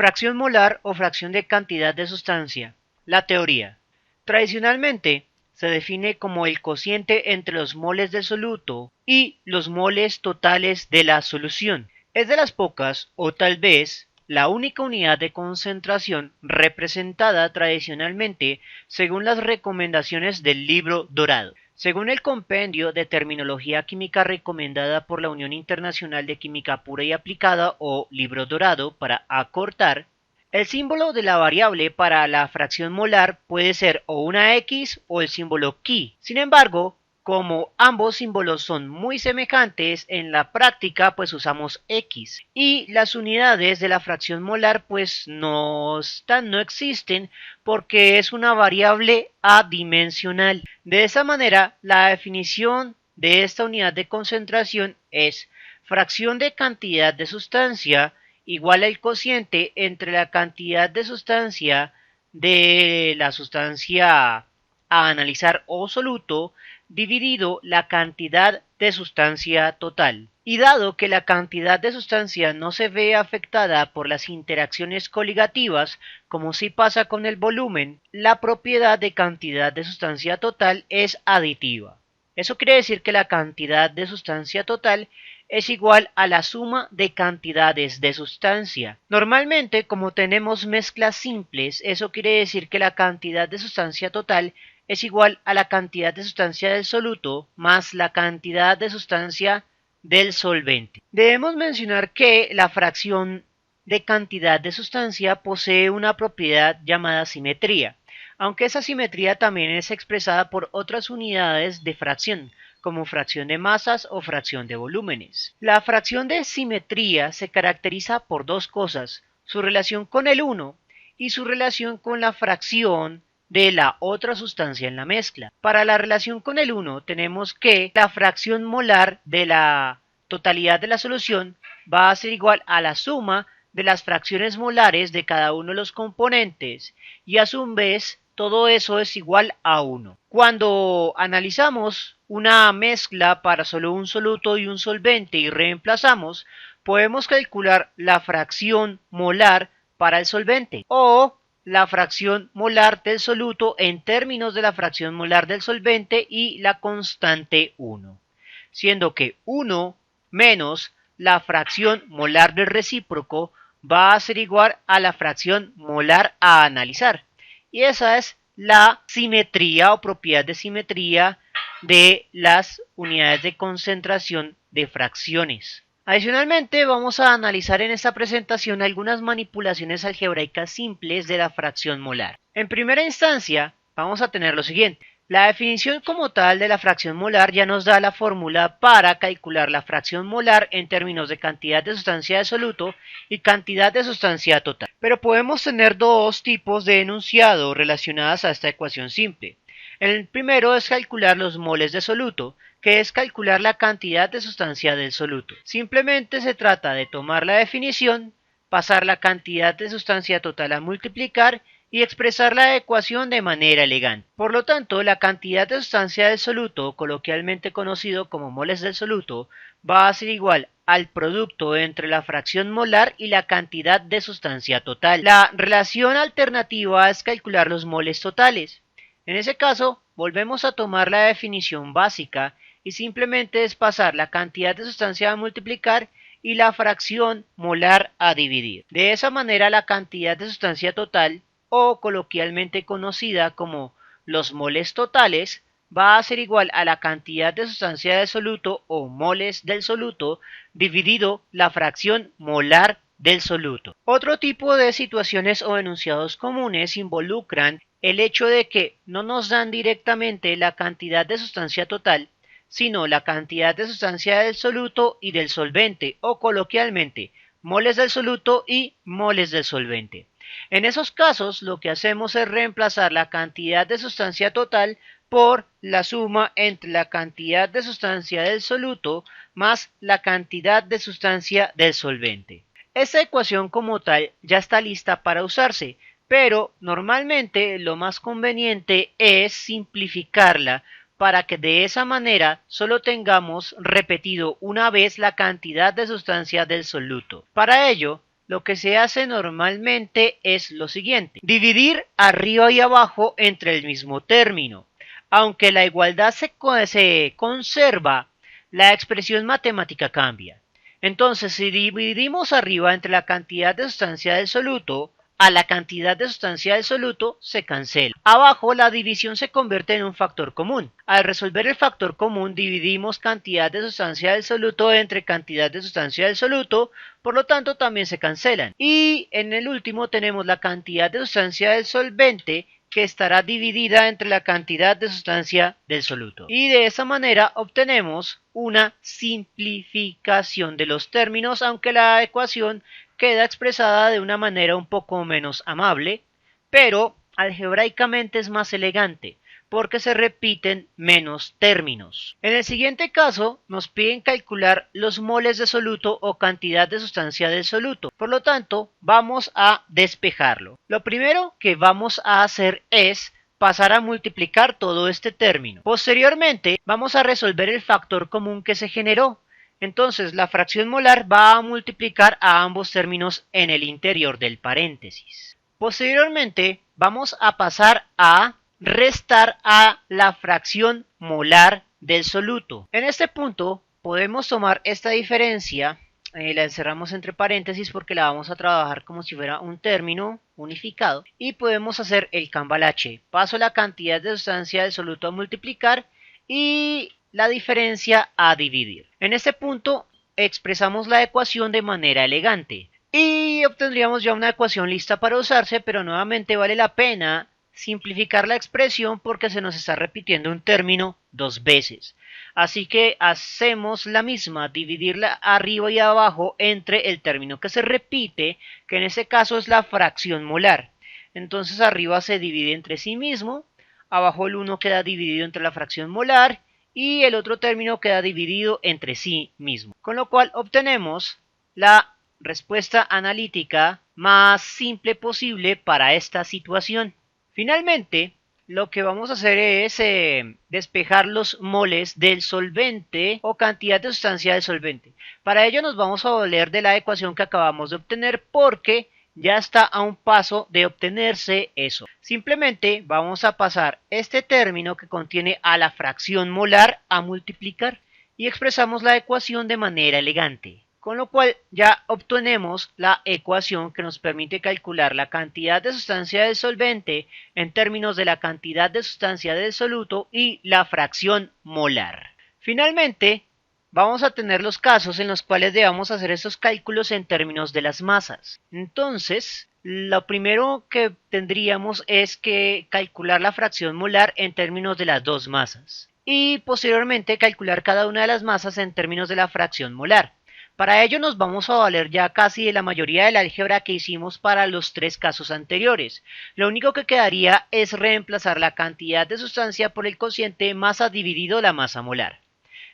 Fracción molar o fracción de cantidad de sustancia. La teoría. Tradicionalmente se define como el cociente entre los moles del soluto y los moles totales de la solución. Es de las pocas, o tal vez la única unidad de concentración representada tradicionalmente según las recomendaciones del Libro Dorado. Según el compendio de terminología química recomendada por la Unión Internacional de Química Pura y Aplicada o Libro Dorado para acortar, el símbolo de la variable para la fracción molar puede ser o una X o el símbolo Ki. Sin embargo, como ambos símbolos son muy semejantes, en la práctica pues usamos X. Y las unidades de la fracción molar pues no existen porque es una variable adimensional. De esa manera, la definición de esta unidad de concentración es fracción de cantidad de sustancia igual al cociente entre la cantidad de sustancia de la sustancia a analizar o soluto dividido la cantidad de sustancia total. Y dado que la cantidad de sustancia no se ve afectada por las interacciones coligativas, como si pasa con el volumen, la propiedad de cantidad de sustancia total es aditiva. Eso quiere decir que la cantidad de sustancia total es igual a la suma de cantidades de sustancia. Normalmente, como tenemos mezclas simples, eso quiere decir que la cantidad de sustancia total es igual a la cantidad de sustancia del soluto más la cantidad de sustancia del solvente. Debemos mencionar que la fracción de cantidad de sustancia posee una propiedad llamada simetría, aunque esa simetría también es expresada por otras unidades de fracción, como fracción de masas o fracción de volúmenes. La fracción de simetría se caracteriza por dos cosas, su relación con el 1 y su relación con la fracción de la otra sustancia en la mezcla. Para la relación con el 1 tenemos que la fracción molar de la totalidad de la solución va a ser igual a la suma de las fracciones molares de cada uno de los componentes y a su vez todo eso es igual a 1. Cuando analizamos una mezcla para solo un soluto y un solvente y reemplazamos, podemos calcular la fracción molar para el solvente o la fracción molar del soluto en términos de la fracción molar del solvente y la constante 1, siendo que 1 menos la fracción molar del recíproco va a ser igual a la fracción molar a analizar. Y esa es la simetría o propiedad de simetría de las unidades de concentración de fracciones. Adicionalmente, vamos a analizar en esta presentación algunas manipulaciones algebraicas simples de la fracción molar. En primera instancia, vamos a tener lo siguiente. La definición como tal de la fracción molar ya nos da la fórmula para calcular la fracción molar en términos de cantidad de sustancia de soluto y cantidad de sustancia total. Pero podemos tener dos tipos de enunciado relacionadas a esta ecuación simple. El primero es calcular los moles de soluto, que es calcular la cantidad de sustancia del soluto. Simplemente se trata de tomar la definición, pasar la cantidad de sustancia total a multiplicar y expresar la ecuación de manera elegante. Por lo tanto, la cantidad de sustancia del soluto, coloquialmente conocido como moles del soluto, va a ser igual al producto entre la fracción molar y la cantidad de sustancia total. La relación alternativa es calcular los moles totales. En ese caso, volvemos a tomar la definición básica y simplemente es pasar la cantidad de sustancia a multiplicar y la fracción molar a dividir. De esa manera, la cantidad de sustancia total, o coloquialmente conocida como los moles totales, va a ser igual a la cantidad de sustancia de soluto o moles del soluto dividido la fracción molar del soluto. Otro tipo de situaciones o enunciados comunes involucran el hecho de que no nos dan directamente la cantidad de sustancia total, sino la cantidad de sustancia del soluto y del solvente, o coloquialmente, moles del soluto y moles del solvente. En esos casos, lo que hacemos es reemplazar la cantidad de sustancia total por la suma entre la cantidad de sustancia del soluto más la cantidad de sustancia del solvente. Esta ecuación como tal ya está lista para usarse, pero normalmente lo más conveniente es simplificarla para que de esa manera solo tengamos repetido una vez la cantidad de sustancia del soluto. Para ello, lo que se hace normalmente es lo siguiente: dividir arriba y abajo entre el mismo término. Aunque la igualdad se conserva, la expresión matemática cambia. Entonces, si dividimos arriba entre la cantidad de sustancia del soluto, a la cantidad de sustancia del soluto se cancela. Abajo la división se convierte en un factor común. Al resolver el factor común dividimos cantidad de sustancia del soluto entre cantidad de sustancia del soluto, por lo tanto también se cancelan. Y en el último tenemos la cantidad de sustancia del solvente, que estará dividida entre la cantidad de sustancia del soluto. Y de esa manera obtenemos una simplificación de los términos, aunque la ecuación queda expresada de una manera un poco menos amable, pero algebraicamente es más elegante, porque se repiten menos términos. En el siguiente caso nos piden calcular los moles de soluto o cantidad de sustancia del soluto. Por lo tanto, vamos a despejarlo. Lo primero que vamos a hacer es pasar a multiplicar todo este término. Posteriormente, vamos a resolver el factor común que se generó. Entonces, la fracción molar va a multiplicar a ambos términos en el interior del paréntesis. Posteriormente, vamos a pasar a restar a la fracción molar del soluto. En este punto, podemos tomar esta diferencia, la encerramos entre paréntesis porque la vamos a trabajar como si fuera un término unificado, y podemos hacer el cambalache. Paso la cantidad de sustancia del soluto a multiplicar y la diferencia a dividir. En este punto expresamos la ecuación de manera elegante y obtendríamos ya una ecuación lista para usarse, pero nuevamente vale la pena simplificar la expresión porque se nos está repitiendo un término dos veces. Así que hacemos la misma, dividirla arriba y abajo entre el término que se repite, que en este caso es la fracción molar. Entonces arriba se divide entre sí mismo, abajo el 1 queda dividido entre la fracción molar y el otro término queda dividido entre sí mismo. Con lo cual obtenemos la respuesta analítica más simple posible para esta situación. Finalmente, lo que vamos a hacer es despejar los moles del solvente o cantidad de sustancia del solvente. Para ello nos vamos a valer de la ecuación que acabamos de obtener porque ya está a un paso de obtenerse eso. Simplemente vamos a pasar este término que contiene a la fracción molar a multiplicar y expresamos la ecuación de manera elegante. Con lo cual ya obtenemos la ecuación que nos permite calcular la cantidad de sustancia del solvente en términos de la cantidad de sustancia del soluto y la fracción molar. Finalmente, vamos a tener los casos en los cuales debamos hacer estos cálculos en términos de las masas. Entonces, lo primero que tendríamos es que calcular la fracción molar en términos de las dos masas y posteriormente calcular cada una de las masas en términos de la fracción molar. Para ello nos vamos a valer ya casi de la mayoría del álgebra que hicimos para los tres casos anteriores. Lo único que quedaría es reemplazar la cantidad de sustancia por el cociente masa dividido la masa molar.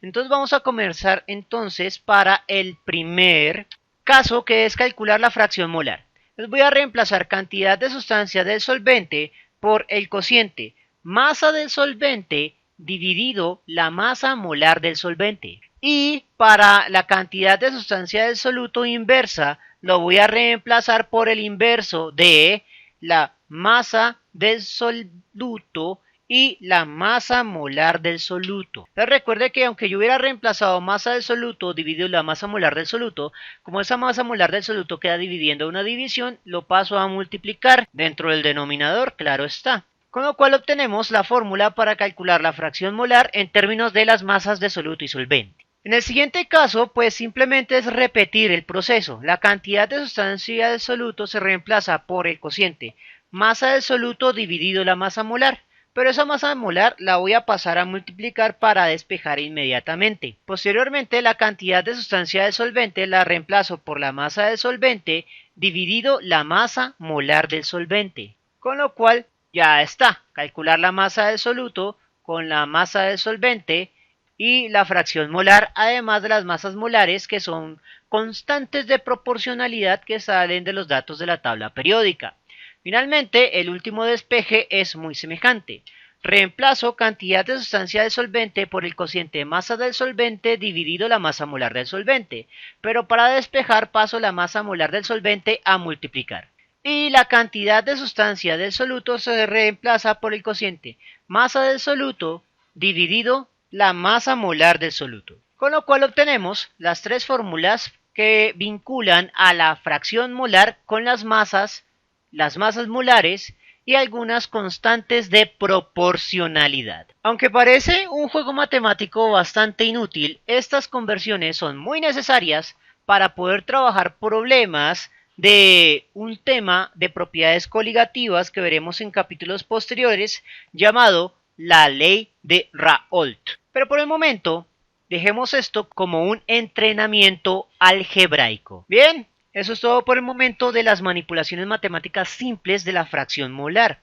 Entonces vamos a comenzar entonces para el primer caso, que es calcular la fracción molar. Les voy a reemplazar cantidad de sustancia del solvente por el cociente masa del solvente dividido la masa molar del solvente. Y para la cantidad de sustancia del soluto inversa, lo voy a reemplazar por el inverso de la masa del soluto y la masa molar del soluto. Entonces recuerde que aunque yo hubiera reemplazado masa del soluto dividido la masa molar del soluto, como esa masa molar del soluto queda dividiendo una división, lo paso a multiplicar dentro del denominador, claro está. Con lo cual obtenemos la fórmula para calcular la fracción molar en términos de las masas de soluto y solvente. En el siguiente caso, pues simplemente es repetir el proceso. La cantidad de sustancia del soluto se reemplaza por el cociente masa del soluto dividido la masa molar, pero esa masa molar la voy a pasar a multiplicar para despejar inmediatamente. Posteriormente, la cantidad de sustancia del solvente la reemplazo por la masa del solvente dividido la masa molar del solvente, con lo cual ya está, calcular la masa del soluto con la masa del solvente y la fracción molar, además de las masas molares que son constantes de proporcionalidad que salen de los datos de la tabla periódica. Finalmente, el último despeje es muy semejante. Reemplazo cantidad de sustancia del solvente por el cociente de masa del solvente dividido la masa molar del solvente, pero para despejar paso la masa molar del solvente a multiplicar. Y la cantidad de sustancia del soluto se reemplaza por el cociente masa del soluto dividido la masa molar del soluto. Con lo cual obtenemos las tres fórmulas que vinculan a la fracción molar con las masas molares y algunas constantes de proporcionalidad. Aunque parece un juego matemático bastante inútil, estas conversiones son muy necesarias para poder trabajar problemas de un tema de propiedades coligativas que veremos en capítulos posteriores llamado la ley de Raoult. Pero por el momento, dejemos esto como un entrenamiento algebraico. Bien, eso es todo por el momento de las manipulaciones matemáticas simples de la fracción molar.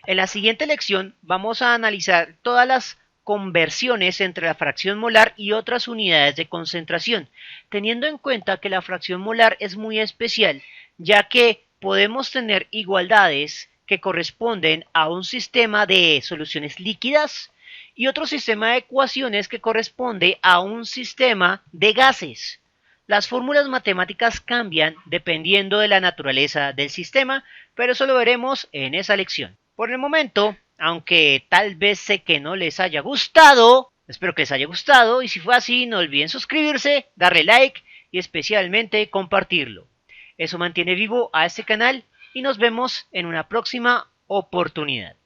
En la siguiente lección vamos a analizar todas las conversiones entre la fracción molar y otras unidades de concentración, teniendo en cuenta que la fracción molar es muy especial, ya que podemos tener igualdades que corresponden a un sistema de soluciones líquidas y otro sistema de ecuaciones que corresponde a un sistema de gases. Las fórmulas matemáticas cambian dependiendo de la naturaleza del sistema, pero eso lo veremos en esa lección. Por el momento, aunque tal vez sé que no les haya gustado, espero que les haya gustado y si fue así no olviden suscribirse, darle like y especialmente compartirlo. Eso mantiene vivo a este canal y nos vemos en una próxima oportunidad.